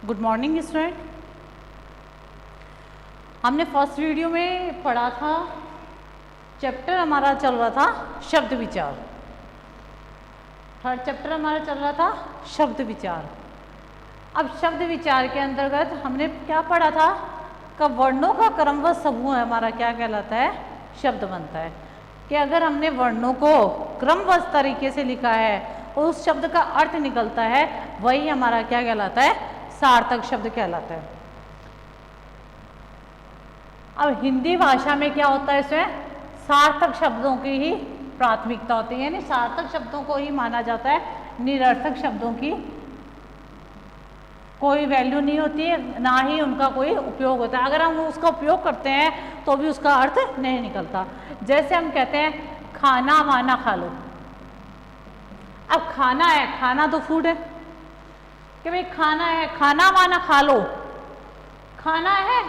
Good morning student. हमने first video में पढ़ा था, चैप्टर हमारा चल रहा था शब्द विचार। थर्ड चैप्टर हमारा चल रहा था शब्द विचार। अब शब्द विचार के अंतर्गत हमने क्या पढ़ा था कि वर्णों का क्रमबद्ध समूह हमारा क्या कहलाता है, शब्द बनता है। कि अगर हमने वर्णों को क्रमबद्ध तरीके से लिखा है और उस शब्द का अर्थ निकलता है, वही हमारा क्या कहलाता है, सार्थक शब्द कहलाता है। अब हिंदी भाषा में क्या होता है, इसमें सार्थक शब्दों की ही प्राथमिकता होती है, यानी सार्थक शब्दों को ही माना जाता है, निरर्थक शब्दों की कोई वैल्यू नहीं होती है, ना ही उनका कोई उपयोग होता है। अगर हम उसका उपयोग करते हैं तो भी उसका अर्थ नहीं निकलता। जैसे हम कहते हैं खाना वाना खा लो। अब खाना है, खाना तो फूड है कि भाई खाना है, खाना वाना खा लो, खाना है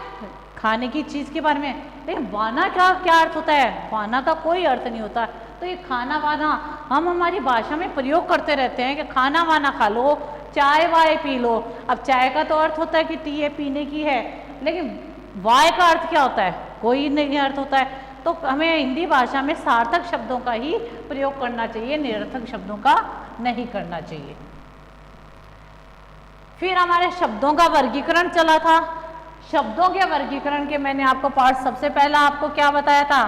खाने की चीज़ के बारे में। लेकिन वाना का क्या अर्थ होता है, वाना का कोई अर्थ नहीं होता। तो ये खाना वाना हम हमारी भाषा में प्रयोग करते रहते हैं कि खाना वाना खा लो, चाय वाय पी लो। अब चाय का तो अर्थ होता है कि टी है, पीने की है, लेकिन वाय का अर्थ क्या होता है, कोई नहीं अर्थ होता है। तो हमें हिंदी भाषा में सार्थक शब्दों का ही प्रयोग करना चाहिए, निरर्थक शब्दों का नहीं करना चाहिए। फिर हमारे शब्दों का वर्गीकरण चला था। शब्दों के वर्गीकरण के मैंने आपको पाठ सबसे पहला आपको क्या बताया था,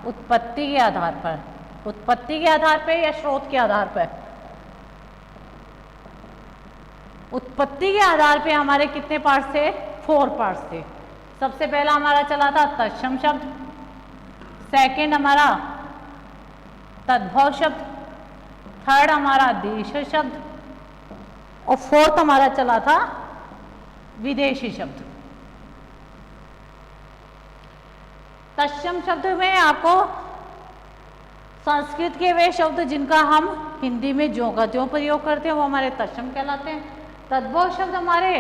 उत्पत्ति के आधार पर। उत्पत्ति के आधार पर या स्रोत के आधार पर? उत्पत्ति के आधार पे हमारे कितने पार्ट्स थे, 4 पार्ट्स थे। सबसे पहला हमारा चला था तत्सम शब्द, सेकंड हमारा तद्भव शब्द, थर्ड हमारा देश शब्द, और फोर्थ हमारा चला था विदेशी शब्द। तत्सम शब्द में आपको संस्कृत के वे शब्द जिनका हम हिंदी में ज्यों का त्यों प्रयोग करते हैं वो हमारे तत्सम कहलाते हैं। तद्भव शब्द हमारे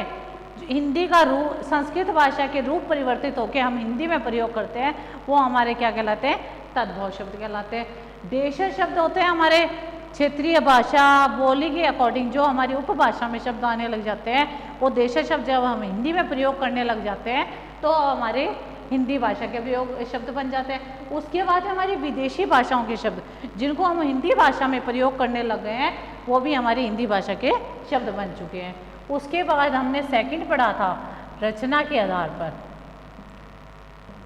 हिंदी का रूप, संस्कृत भाषा के रूप परिवर्तित होकर हम हिंदी में प्रयोग करते हैं, वो हमारे क्या कहलाते हैं, तद्भव शब्द कहलाते हैं। देश शब्द होते हैं हमारे क्षेत्रीय भाषा बोली के अकॉर्डिंग जो हमारी उपभाषा में शब्द आने लग जाते हैं, वो देश शब्द जब हम हिंदी में प्रयोग करने लग जाते हैं तो हमारे हिंदी भाषा के प्रयोग शब्द बन जाते हैं। उसके बाद हमारी विदेशी भाषाओं के शब्द जिनको हम हिंदी भाषा में प्रयोग करने लग गए हैं, वो भी हमारी हिंदी भाषा के शब्द बन चुके हैं। उसके बाद हमने सेकंड पढ़ा था रचना के आधार पर।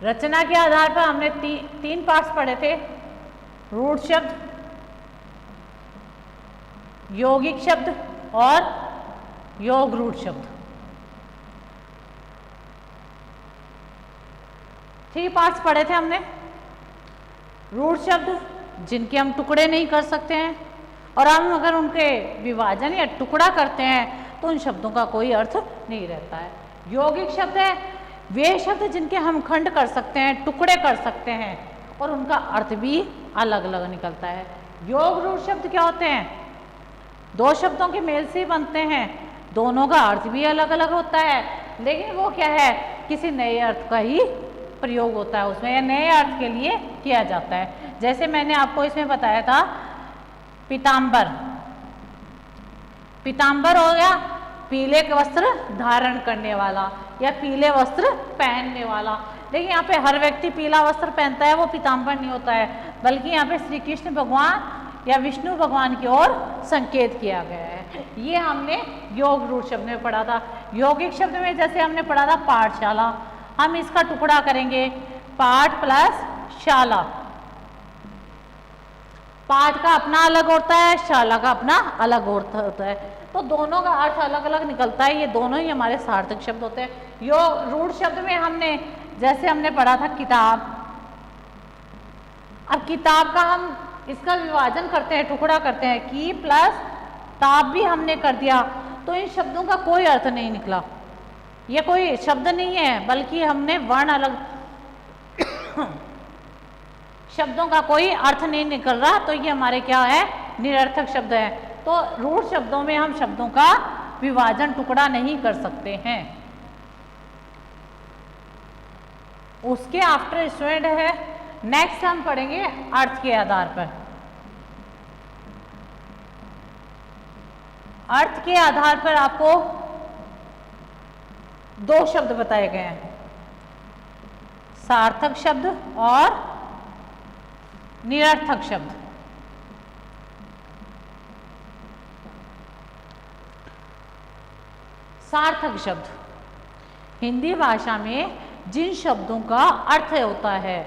रचना के आधार पर हमने तीन पार्ट्स पढ़े थे, रूढ़ शब्द, यौगिक शब्द और योग रूढ़ शब्द। 3 पार्ट्स पढ़े थे हमने। रूढ़ शब्द जिनके हम टुकड़े नहीं कर सकते हैं, और हम अगर उनके विभाजन या टुकड़ा करते हैं तो उन शब्दों का कोई अर्थ नहीं रहता है। यौगिक शब्द है वे शब्द जिनके हम खंड कर सकते हैं, टुकड़े कर सकते हैं, और उनका अर्थ भी अलग अलग निकलता है। योग रूढ़ शब्द क्या होते हैं, 2 शब्दों के मेल से बनते हैं, दोनों का अर्थ भी अलग अलग होता है, लेकिन वो क्या है, किसी नए अर्थ का ही प्रयोग होता है उसमें, या नए अर्थ के लिए किया जाता है। जैसे मैंने आपको इसमें बताया था पीतांबर। पीतांबर हो गया पीले वस्त्र धारण करने वाला या पीले वस्त्र पहनने वाला, लेकिन यहाँ पे हर व्यक्ति पीला वस्त्र पहनता है, वो पीतांबर नहीं होता है, बल्कि यहाँ पे श्री कृष्ण भगवान या विष्णु भगवान की ओर संकेत किया गया है। ये हमने योग रूढ़ शब्द में पढ़ा था। यौगिक शब्द में जैसे हमने पढ़ा था पाठशाला, हम इसका टुकड़ा करेंगे पाठ प्लस शाला। पाठ का अपना अलग होता है, शाला का अपना अलग होता है, तो दोनों का अर्थ अलग अलग निकलता है। ये दोनों ही हमारे सार्थक शब्द होते हैं। योग रूढ़ शब्द में हमने जैसे हमने पढ़ा था किताब। अब किताब का हम इसका विभाजन करते हैं, टुकड़ा करते हैं, की प्लस ताब भी हमने कर दिया, तो इन शब्दों का कोई अर्थ नहीं निकला। ये कोई शब्द नहीं है, बल्कि हमने वर्ण अलग शब्दों का कोई अर्थ नहीं निकल रहा, तो ये हमारे क्या है, निरर्थक शब्द है। तो रूढ़ शब्दों में हम शब्दों का विभाजन टुकड़ा नहीं कर सकते हैं। उसके आफ्टर स्टूडेंट है, नेक्स्ट हम पढ़ेंगे अर्थ के आधार पर। अर्थ के आधार पर आपको दो शब्द बताए गए हैं, सार्थक शब्द और निरर्थक शब्द। सार्थक शब्द हिंदी भाषा में जिन शब्दों का अर्थ होता है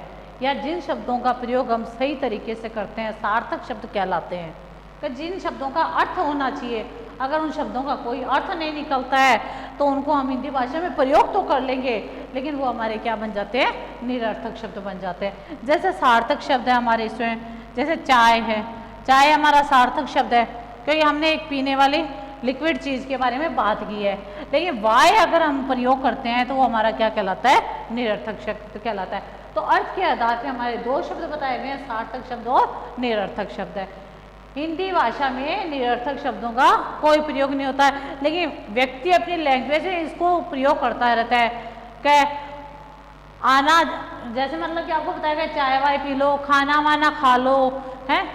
या जिन शब्दों का प्रयोग हम सही तरीके से करते हैं सार्थक शब्द कहलाते हैं। कि जिन शब्दों का अर्थ होना चाहिए, अगर उन शब्दों का कोई अर्थ नहीं निकलता है तो उनको हम हिंदी भाषा में प्रयोग तो कर लेंगे, लेकिन वो हमारे क्या बन जाते हैं, निरर्थक शब्द बन जाते हैं। जैसे सार्थक शब्द है हमारे इसमें, जैसे चाय है, चाय हमारा सार्थक शब्द है क्योंकि हमने एक पीने वाली लिक्विड चीज़ के बारे में बात की है। लेकिन वाय अगर हम प्रयोग करते हैं तो वो हमारा क्या कहलाता है, निरर्थक शब्द कहलाता है। तो अर्थ के आधार पर हमारे दो शब्द बताए गए हैं, सार्थक शब्द और निरर्थक शब्द है। हिंदी भाषा में निरर्थक शब्दों का कोई प्रयोग नहीं होता है, लेकिन व्यक्ति अपनी लैंग्वेज में इसको प्रयोग करता रहता है। क्या आना, जैसे मतलब कि आपको बताया गया चाय वाय पी लो, खाना वाना खा लो, है,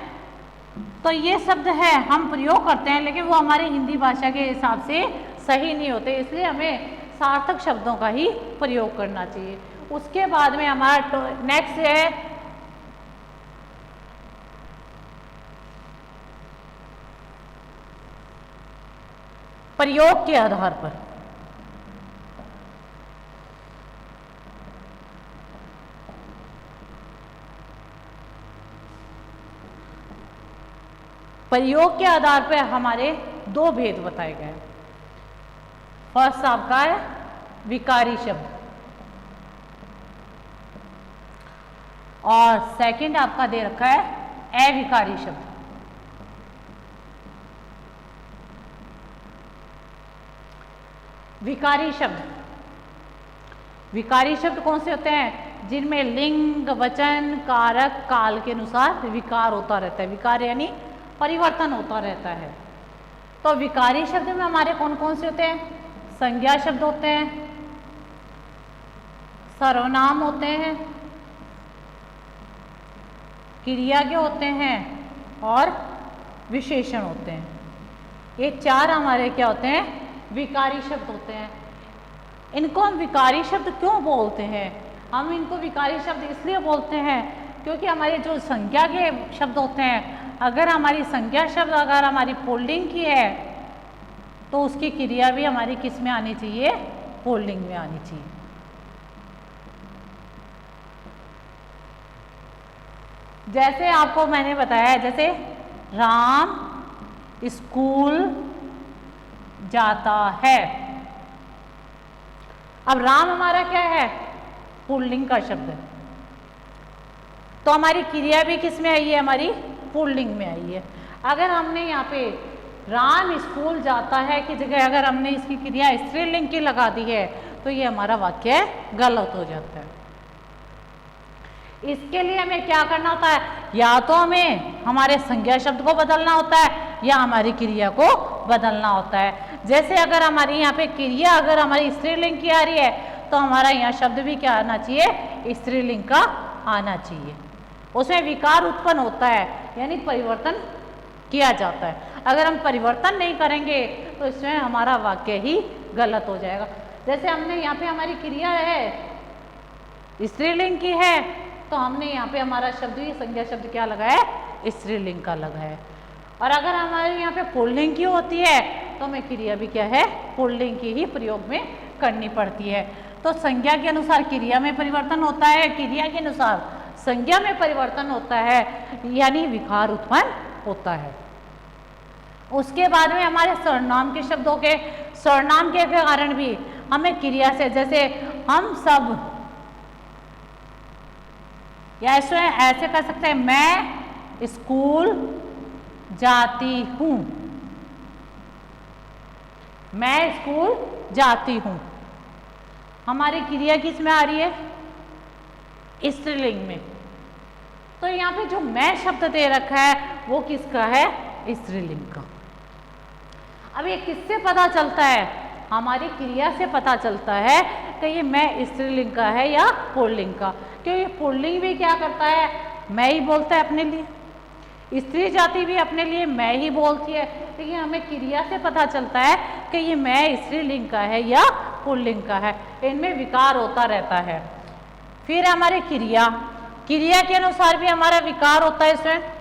तो ये शब्द है हम प्रयोग करते हैं लेकिन वो हमारी हिंदी भाषा के हिसाब से सही नहीं होते, इसलिए हमें सार्थक शब्दों का ही प्रयोग करना चाहिए। उसके बाद में हमारा नेक्स्ट है प्रयोग के आधार पर। प्रयोग के आधार पर हमारे दो भेद बताए गए। फर्स्ट आपका है विकारी शब्द और सेकंड आपका दे रखा है अविकारी शब्द। विकारी शब्द, विकारी शब्द कौन से होते हैं, जिनमें लिंग, वचन, कारक, काल के अनुसार विकार होता रहता है। विकार यानी परिवर्तन होता रहता है। तो विकारी शब्द में हमारे कौन कौन से होते हैं, संज्ञा शब्द होते हैं, सर्वनाम होते हैं, क्रिया के होते हैं और विशेषण होते हैं। ये चार हमारे क्या होते हैं, विकारी शब्द होते हैं। इनको हम विकारी शब्द क्यों बोलते हैं, हम इनको विकारी शब्द इसलिए बोलते हैं क्योंकि हमारे जो संज्ञा के शब्द होते हैं, अगर हमारी संज्ञा शब्द अगर हमारी पुल्लिंग की है तो उसकी क्रिया भी हमारी किस में आनी चाहिए, पुल्लिंग में आनी चाहिए। जैसे आपको मैंने बताया, जैसे राम स्कूल जाता है। अब राम हमारा क्या है, पुल्लिंग का शब्द है, तो हमारी क्रिया भी किस में आई है, हमारी पुल्लिंग में आई है। अगर हमने यहाँ पे राम स्कूल जाता है की जगह अगर हमने इसकी क्रिया स्त्रीलिंग की लगा दी है तो ये हमारा वाक्य गलत हो जाता है। इसके लिए हमें क्या करना होता है, या तो हमें हमारे संज्ञा शब्द को बदलना होता है या हमारी क्रिया को बदलना होता है। जैसे अगर हमारी यहाँ पे क्रिया अगर हमारी स्त्रीलिंग की आ रही है तो हमारा यहाँ शब्द भी क्या आना चाहिए, स्त्रीलिंग का आना चाहिए। उसमें विकार उत्पन्न होता है यानी परिवर्तन किया जाता है। अगर हम परिवर्तन नहीं करेंगे तो इसमें हमारा वाक्य ही गलत हो जाएगा। जैसे हमने यहाँ पे हमारी क्रिया है स्त्रीलिंग की है तो हमने यहाँ पे हमारा शब्द ही संज्ञा शब्द क्या लगाया है, स्त्रीलिंग का लगा है। और अगर हमारे यहाँ पे पुल्लिंग की होती है तो हमें क्रिया भी क्या है, पुल्लिंग की ही प्रयोग में करनी पड़ती है। तो संज्ञा के अनुसार क्रिया में परिवर्तन होता है, क्रिया के अनुसार संज्ञा में परिवर्तन होता है, यानी विकार उत्पन्न होता है। उसके बाद में हमारे सर्वनाम के शब्दों के सर्वनाम के कारण भी हमें क्रिया से, जैसे हम सब, या ऐसे कर सकते हैं, मैं स्कूल जाती हूँ, मैं स्कूल जाती हूँ, हमारी क्रिया किस में आ रही है, स्त्रीलिंग में। तो यहाँ पे जो मैं शब्द दे रखा है वो किसका है, स्त्रीलिंग का। अब ये किससे पता चलता है, हमारी क्रिया से पता चलता है कि ये मैं स्त्रीलिंग का है या पुल्लिंग का। क्योंकि पुल्लिंग भी क्या करता है, मैं ही बोलता है अपने लिए, स्त्री जाति भी अपने लिए मैं ही बोलती है, लेकिन हमें क्रिया से पता चलता है कि ये मैं स्त्रीलिंग का है या पुल्लिंग का है। इनमें विकार होता रहता है। फिर हमारी क्रिया, क्रिया के अनुसार भी हमारा विकार होता है इसमें।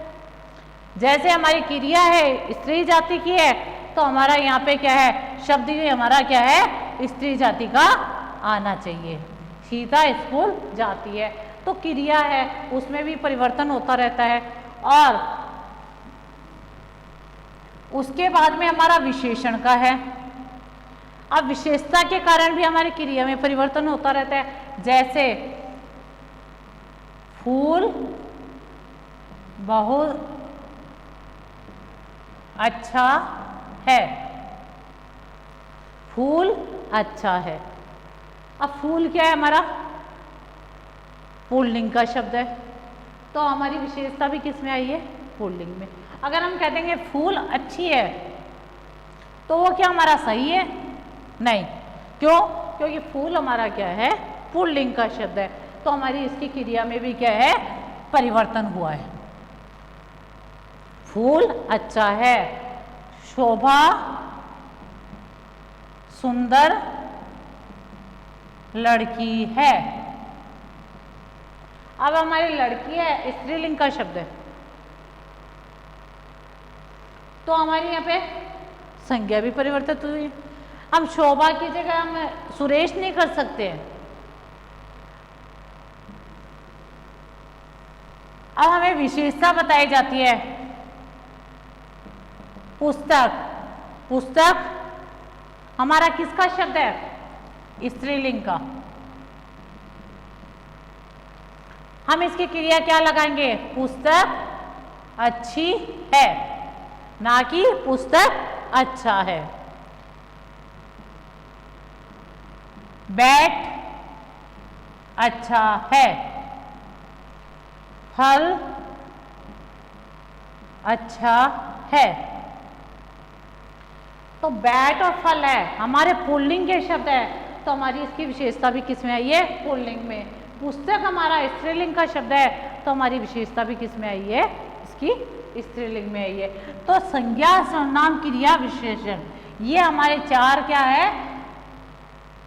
जैसे हमारी क्रिया है स्त्री जाति की है, तो हमारा यहाँ पे क्या है, शब्द भी हमारा क्या है, स्त्री जाति का आना चाहिए। सीता स्कूल जाती है, तो क्रिया है उसमें भी परिवर्तन होता रहता है। और उसके बाद में हमारा विशेषण का है। अब विशेषता के कारण भी हमारी क्रिया में परिवर्तन होता रहता है। जैसे फूल बहुत अच्छा है, फूल अच्छा है। अब फूल क्या है हमारा, पुल्लिंग का शब्द है, तो हमारी विशेषता भी किस में आई है, पुल्लिंग में। अगर हम कह देंगे फूल अच्छी है, तो वो क्या हमारा सही है, नहीं। क्यों, क्योंकि फूल हमारा क्या है, पुल्लिंग का शब्द है, तो हमारी इसकी क्रिया में भी क्या है, परिवर्तन हुआ है। फूल अच्छा है, शोभा सुंदर लड़की है। अब हमारी लड़की है स्त्रीलिंग का शब्द है, तो हमारी यहाँ पे संज्ञा भी परिवर्तित हुई है। हम शोभा की जगह हम सुरेश नहीं कर सकते हैं। अब हमें विशेषता बताई जाती है। पुस्तक, पुस्तक हमारा किसका शब्द है, स्त्रीलिंग का। हम इसकी क्रिया क्या लगाएंगे, पुस्तक अच्छी है, ना कि पुस्तक अच्छा है। बैट अच्छा है, फल अच्छा है। तो बैट और फल है हमारे पुल्लिंग के शब्द है, तो हमारी इसकी विशेषता भी किस में आई है, पुल्लिंग में। पुस्तक हमारा स्त्रीलिंग का शब्द है, तो हमारी विशेषता भी किस में आई है, इसकी स्त्रीलिंग में आई है। तो संज्ञा, सर्वनाम, क्रिया, विशेषण, ये हमारे चार क्या है,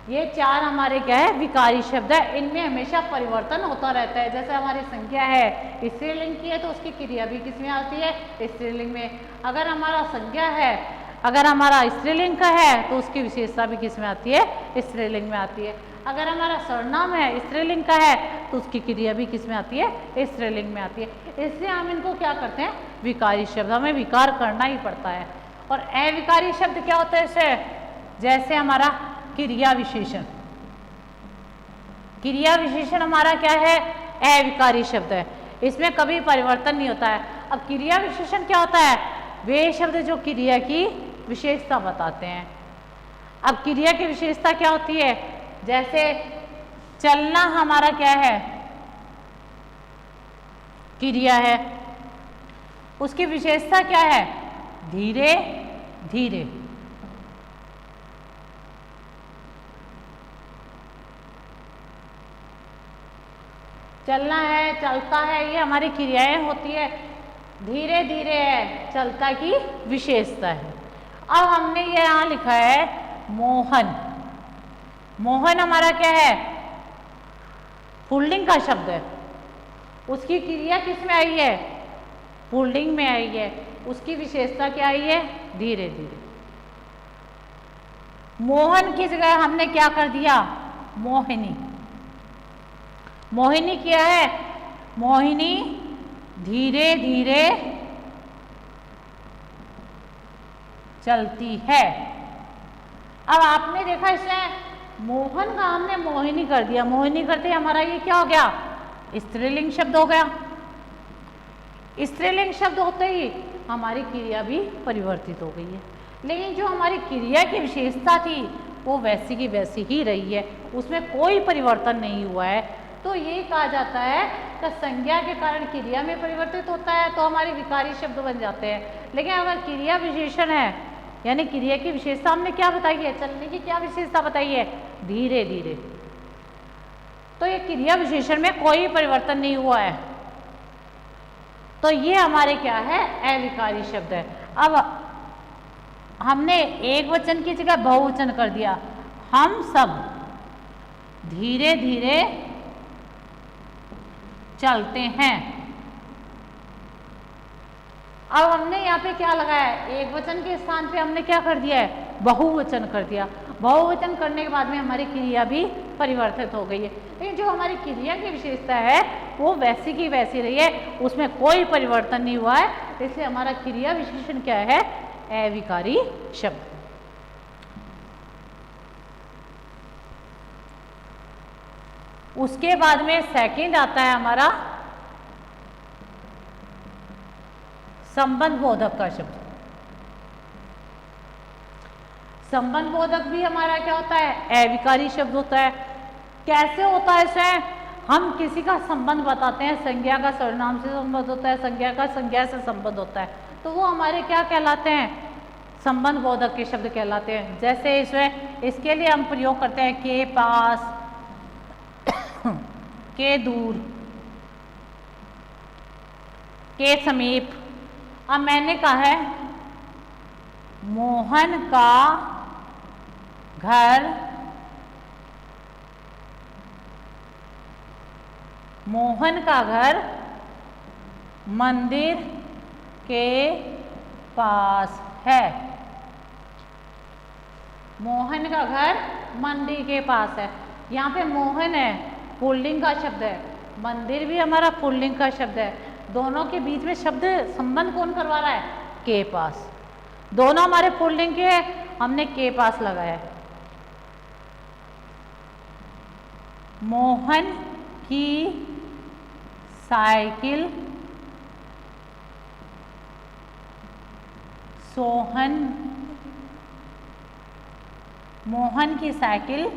ये चार हमारे क्या है, विकारी शब्द है। इनमें हमेशा परिवर्तन होता रहता है। जैसे हमारी संज्ञा है स्त्रीलिंग की है, तो उसकी क्रिया भी किस में आती है, स्त्रीलिंग में। अगर हमारा संज्ञा है, अगर हमारा स्त्रीलिंग का है, तो उसकी विशेषता भी किस में आती है, स्त्रीलिंग में आती है। अगर हमारा सर्वनाम है स्त्रीलिंग का है, तो उसकी क्रिया भी किस में आती है, स्त्रीलिंग में आती है। इसलिए हम इनको क्या करते हैं, विकारी शब्द, हमें विकार करना ही पड़ता है। और अविकारी शब्द क्या होता है इसे, जैसे हमारा क्रिया विशेषण। क्रिया विशेषण हमारा क्या है, अविकारी शब्द है, इसमें कभी परिवर्तन नहीं होता है। अब क्रिया विशेषण क्या होता है, वे शब्द जो क्रिया की विशेषता बताते हैं। अब क्रिया की विशेषता क्या होती है, जैसे चलना हमारा क्या है, क्रिया है, उसकी विशेषता क्या है, धीरे धीरे। चलना है, चलता है, ये हमारी क्रियाएं होती है। धीरे धीरे है, चलता की विशेषता है। अब हमने ये यहाँ लिखा है मोहन। मोहन हमारा क्या है, पुल्लिंग का शब्द है, उसकी क्रिया किस में आई है, पुल्लिंग में आई है। उसकी विशेषता क्या आई है, धीरे धीरे। मोहन की जगह हमने क्या कर दिया, मोहिनी। मोहिनी क्या है, मोहिनी धीरे धीरे चलती है। अब आपने देखा इसमें मोहन का हमने मोहिनी कर दिया, मोहिनी करते हमारा ये क्या हो गया, स्त्रीलिंग शब्द हो गया। स्त्रीलिंग शब्द होते ही हमारी क्रिया भी परिवर्तित हो गई है, लेकिन जो हमारी क्रिया की विशेषता थी वो वैसी की वैसी ही रही है, उसमें कोई परिवर्तन नहीं हुआ है। तो ये कहा जाता है कि संज्ञा के कारण क्रिया में परिवर्तित होता है, तो हमारे विकारी शब्द बन जाते हैं। लेकिन अगर क्रिया विशेषण है, यानी क्रिया की विशेषता हमने क्या बताई है, चलने की क्या विशेषता बताई है, धीरे धीरे, तो ये क्रिया विशेषण में कोई परिवर्तन नहीं हुआ है, तो ये हमारे क्या है, अविकारी शब्द है। अब हमने एक वचन की जगह बहुवचन कर दिया। हम सब धीरे धीरे चलते हैं। अब हमने यहाँ पे क्या लगाया है, एक वचन के स्थान पे हमने क्या कर दिया है, बहुवचन कर दिया। बहुवचन करने के बाद में हमारी क्रिया भी परिवर्तित हो गई है, लेकिन जो हमारी क्रिया की विशेषता है वो वैसी की वैसी रही है, उसमें कोई परिवर्तन नहीं हुआ है। इसलिए हमारा क्रिया विशेषण क्या है, अविकारी शब्द। उसके बाद में सेकंड आता है हमारा संबंध बोधक का शब्द। संबंध बोधक भी हमारा क्या होता है, अविकारी शब्द होता है। कैसे होता है इसमें, हम किसी का संबंध बताते हैं, संज्ञा का सर्वनाम से संबंध होता है, संज्ञा का संज्ञा से संबंध होता है, तो वो हमारे क्या कहलाते हैं, संबंध बोधक के शब्द कहलाते हैं। जैसे इसमें इसके लिए हम प्रयोग करते हैं के पास, के दूर, के समीप। अब मैंने कहा है मोहन का घर, मोहन का घर मंदिर के पास है। मोहन का घर मंदिर के पास है। यहाँ पे मोहन है, पुल्लिंग का शब्द है, मंदिर भी हमारा पुल्लिंग का शब्द है। दोनों के बीच में शब्द संबंध कौन करवा रहा है, के पास। दोनों हमारे पुल्लिंग के, हमने के पास लगाया है। मोहन की साइकिल सोहन, मोहन की साइकिल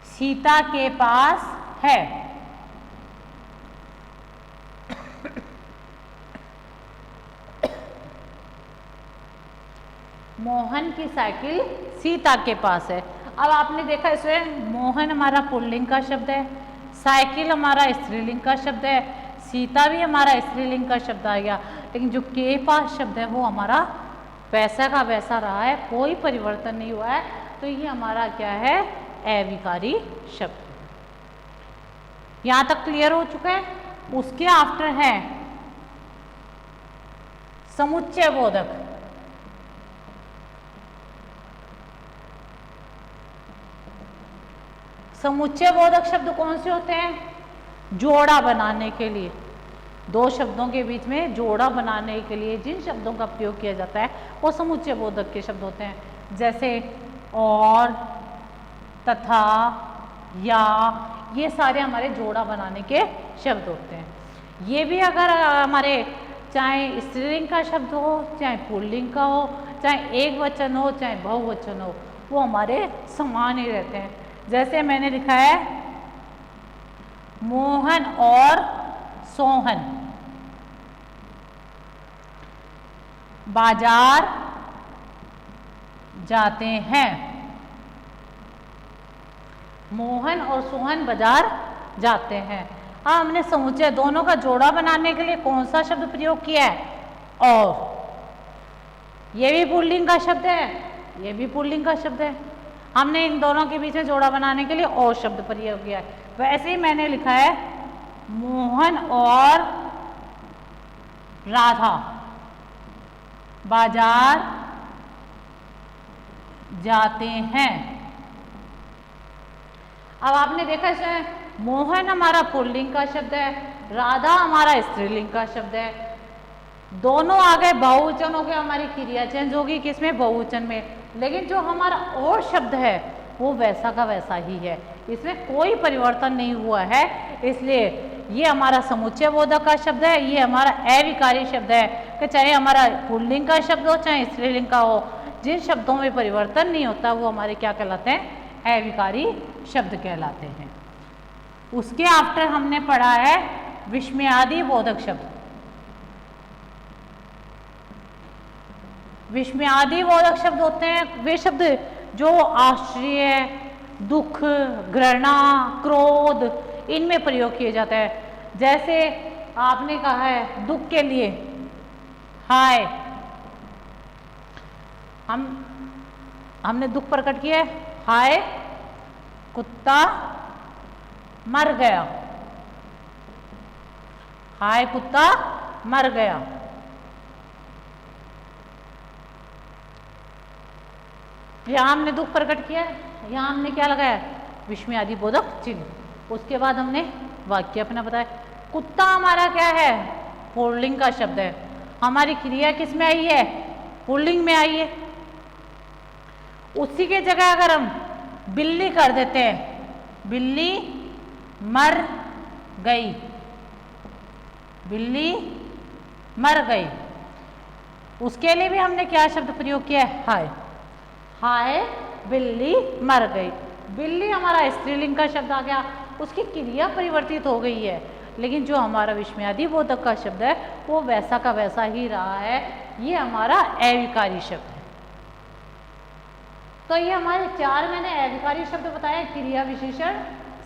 सीता के पास है। मोहन की साइकिल सीता के पास है। अब आपने देखा इसमें मोहन हमारा पुल्लिंग का शब्द है, साइकिल हमारा स्त्रीलिंग का शब्द है, सीता भी हमारा स्त्रीलिंग का शब्द आ गया, लेकिन जो के पास शब्द है वो हमारा वैसा का वैसा रहा है, कोई परिवर्तन नहीं हुआ है। तो ये हमारा क्या है, अविकारी शब्द। यहां तक क्लियर हो चुका है। उसके आफ्टर है समुच्चय बोधक। समुच्चय बोधक शब्द कौन से होते हैं, जोड़ा बनाने के लिए, दो शब्दों के बीच में जोड़ा बनाने के लिए जिन शब्दों का प्रयोग किया जाता है वो समुच्चय बोधक के शब्द होते हैं। जैसे और, तथा, या, ये सारे हमारे जोड़ा बनाने के शब्द होते हैं। ये भी अगर हमारे चाहे स्त्रीलिंग का शब्द हो, चाहे पुल्लिंग का हो, चाहे एक वचन हो, चाहे बहुवचन हो, वो हमारे समान ही रहते हैं। जैसे मैंने लिखा है मोहन और सोहन बाजार जाते हैं। मोहन और सोहन बाजार जाते हैं। अब हमने समुच्चय दोनों का जोड़ा बनाने के लिए कौन सा शब्द प्रयोग किया है, और। ये भी पुल्लिंग का शब्द है, ये भी पुल्लिंग का शब्द है। हमने इन दोनों के बीच में जोड़ा बनाने के लिए और शब्द प्रयोग किया है। वैसे ही मैंने लिखा है मोहन और राधा बाजार जाते हैं। अब आपने देखा इसमें मोहन हमारा पुल्लिंग का शब्द है, राधा हमारा स्त्रीलिंग का शब्द है। दोनों आ गए बहुवचन हो गए, हमारी क्रिया चेंज होगी किसमें, बहुवचन में। लेकिन जो हमारा और शब्द है वो वैसा का वैसा ही है, इसमें कोई परिवर्तन नहीं हुआ है। इसलिए ये हमारा समुच्चय बोधक का शब्द है, ये हमारा अविकारी शब्द है कि चाहे हमारा पुल्लिंग का शब्द हो चाहे स्त्रीलिंग का हो, जिन शब्दों में परिवर्तन नहीं होता वो हमारे क्या कहलाते हैं, अविकारी शब्द कहलाते हैं। उसके आफ्टर हमने पढ़ा है विस्मयादि बोधक शब्द। विस्मयादि बोधक शब्द होते हैं वे शब्द जो आश्चर्य, दुख, घृणा, क्रोध, इनमें प्रयोग किए जाते हैं। जैसे आपने कहा है दुख के लिए हाय, हमने दुख प्रकट किया है हाय कुत्ता मर गया, हाय कुत्ता मर गया। यहां हमने दुख प्रकट किया, यहां हमने क्या लगाया, विस्मयादि बोधक चिन्ह। उसके बाद हमने वाक्य अपना बताया। कुत्ता हमारा क्या है, पुल्लिंग का शब्द है, हमारी क्रिया किस में आई है, पुल्लिंग में आई है। उसी के जगह अगर हम बिल्ली कर देते हैं, बिल्ली मर गई, बिल्ली मर गई, उसके लिए भी हमने क्या शब्द प्रयोग किया है, हाय, हाय बिल्ली मर गई। बिल्ली हमारा स्त्रीलिंग का शब्द आ गया, उसकी क्रिया परिवर्तित हो गई है, लेकिन जो हमारा विस्मयादि बोधक का शब्द है वो वैसा का वैसा ही रहा है, ये हमारा अविकारी शब्द है। तो ये हमारे चार मैंने अविकारी शब्द बताए, क्रिया विशेषण,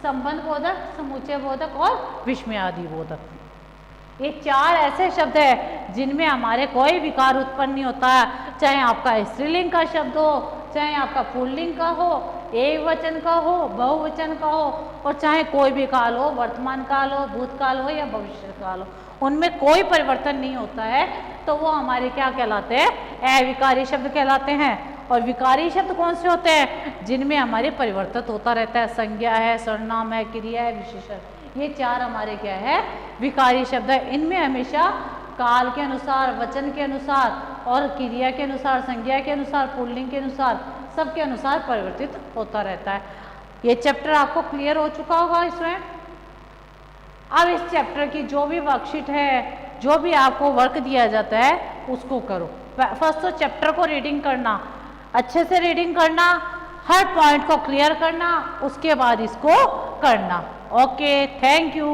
संबंध बोधक, समुच्चय बोधक और विस्मयादि बोधक। ये चार ऐसे शब्द है जिनमें हमारे कोई विकार उत्पन्न नहीं होता है, चाहे आपका स्त्रीलिंग का शब्द हो, चाहे आपका पुल्लिंग का हो, एक वचन का हो, बहुवचन का हो, और चाहे कोई भी काल हो, वर्तमान काल हो, भूतकाल हो या भविष्य काल हो, उनमें कोई परिवर्तन नहीं होता है, तो वो हमारे क्या कहलाते हैं, अविकारी शब्द कहलाते हैं। और विकारी शब्द कौन से होते हैं, जिनमें हमारे परिवर्तित होता रहता है, संज्ञा है, सर्वनाम है, क्रिया है, विशेषण, ये चार हमारे क्या है, विकारी शब्द है। इनमें हमेशा काल के अनुसार, वचन के अनुसार और क्रिया के अनुसार, संज्ञा के अनुसार, पुल्लिंग के अनुसार, सबके अनुसार परिवर्तित होता रहता है। ये चैप्टर आपको क्लियर हो चुका होगा इसमें। अब इस चैप्टर की जो भी वर्कशीट है, जो भी आपको वर्क दिया जाता है उसको करो। फर्स्ट तो चैप्टर को रीडिंग करना, अच्छे से रीडिंग करना, हर पॉइंट को क्लियर करना, उसके बाद इसको करना। Okay, thank you.